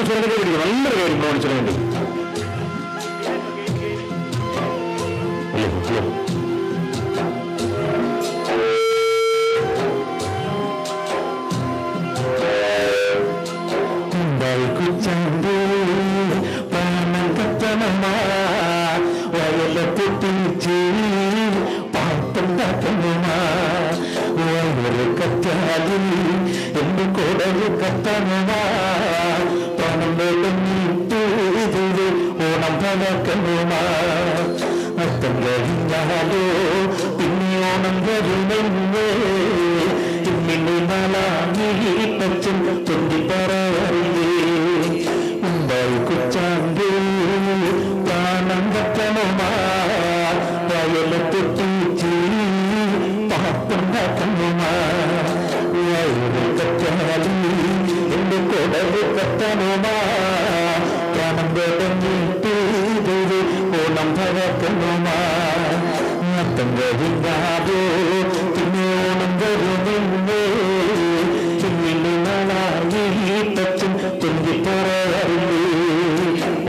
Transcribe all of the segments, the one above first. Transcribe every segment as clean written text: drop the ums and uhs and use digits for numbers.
നല്ലൊരു കാര്യം കാണിച്ചിട്ടുണ്ട്. എന്റെ കൊടല് കത്തനുമാ പണം വെളുന്നീട്ട് ഓണം പലക്കനുമാ അത്തം കഴിഞ്ഞാലോ പിന്നെ ഓണം വരുമെന്നേ ഇന്നിനി നാളാങ്ങി പച്ചും തൊണ്ടി പറയാറില്ലേ ഉണ്ടായി കുച്ചാണ്ട് പ്രാണം കത്തനുമാ വയലത്തൊട്ടിച്ച് പാപ്പുണ്ടാക്കനുമാ എന്റെ കൊടല് കത്തനുമാ പ്രാണം വേദനീട്ട് ഓണം ഭരക്കനുമാ അത്തം കഴിഞ്ഞാലോ പിന്നെ ഓണം വരുമെന്നേ ചിന്നിന് നാളായി പച്ചും തൊണ്ടി പറയാറില്ലേ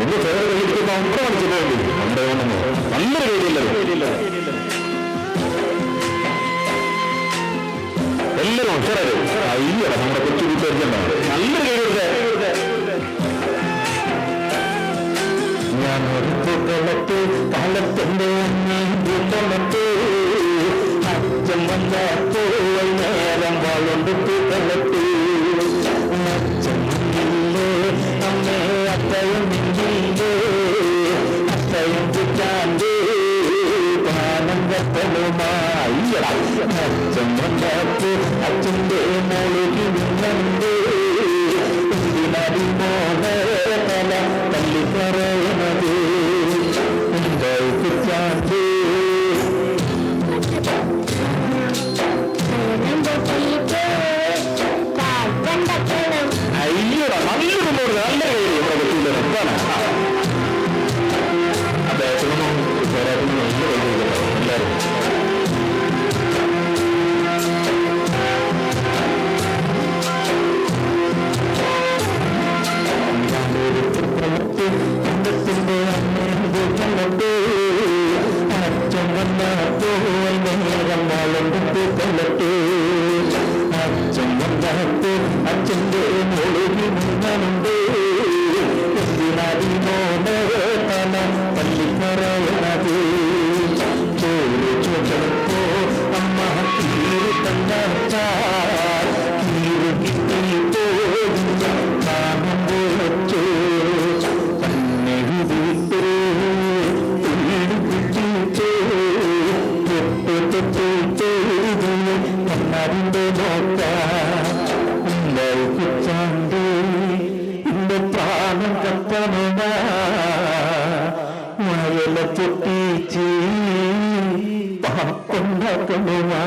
ഒന്ന് ചേർന്ന് കാണിച്ചു പോകൂ. നമ്മുടെ ഓണം നല്ലൊരു രീതിയില്ല. എല്ലാവരും ഉഷാറ്. അയ്യട നമ്മുടെ കൊച്ചു കൂട്ടുകാരിക്കുണ്ടാവും നല്ലൊരു കൈ. ഞാനൊരു പൂക്കളത്ത് കാലത്തിന്റെ പൂക്കളത്ത് അച്ഛൻ വന്നപ്പോ നേരം വാളുണ്ട് പൂക്കളത്ത് അച്ഛൻ അമ്മേ അത്തയും നിന്നില്ലേ അത്തയും കുറ്റാണ്ട് പാനം കത്തലുമായി അച്ഛൻ വന്നപ്പോ അച്ഛൻ്റെ മോളിൽ നിന്നുണ്ട് എന്തിനടി മോനെ തല തല്ലി പറയണത് ഉണ്ടായി കുറ്റാണ്ട് അയ്യോടാ നല്ലൊരു മോള് നല്ല കയറി ഇവിടെ പറ്റില്ല എന്താണ് അദ്ദേഹത്തിനൊന്നും പോരാട്ടം നല്ല കഴിയില്ല എല്ലാവരും അച്ഛൻ വന്നപ്പോ നേരം വാളുണ്ട് കൊല്ലത്ത് അച്ഛൻ വന്നപ്പോ അച്ഛൻ്റെ മോളിൽ നിന്നുണ്ട് എന്തിനടി മോനെ തല തല്ലി പറയണത് ചോറ് ചോദിച്ചപ്പോ അമ്മ കീറ് തന്നച്ച കീറ് കിട്ടിപ്പോ കാമം പോലച്ചോ കണ്ണാടിന്റെ നോക്ക ഉണ്ടായി കുച്ചാണ്ട് എന്റെ പ്രാണം കത്തനുമാ വയല പൊട്ടിച്ച് പാപ്പുണ്ടാക്കണുമാ.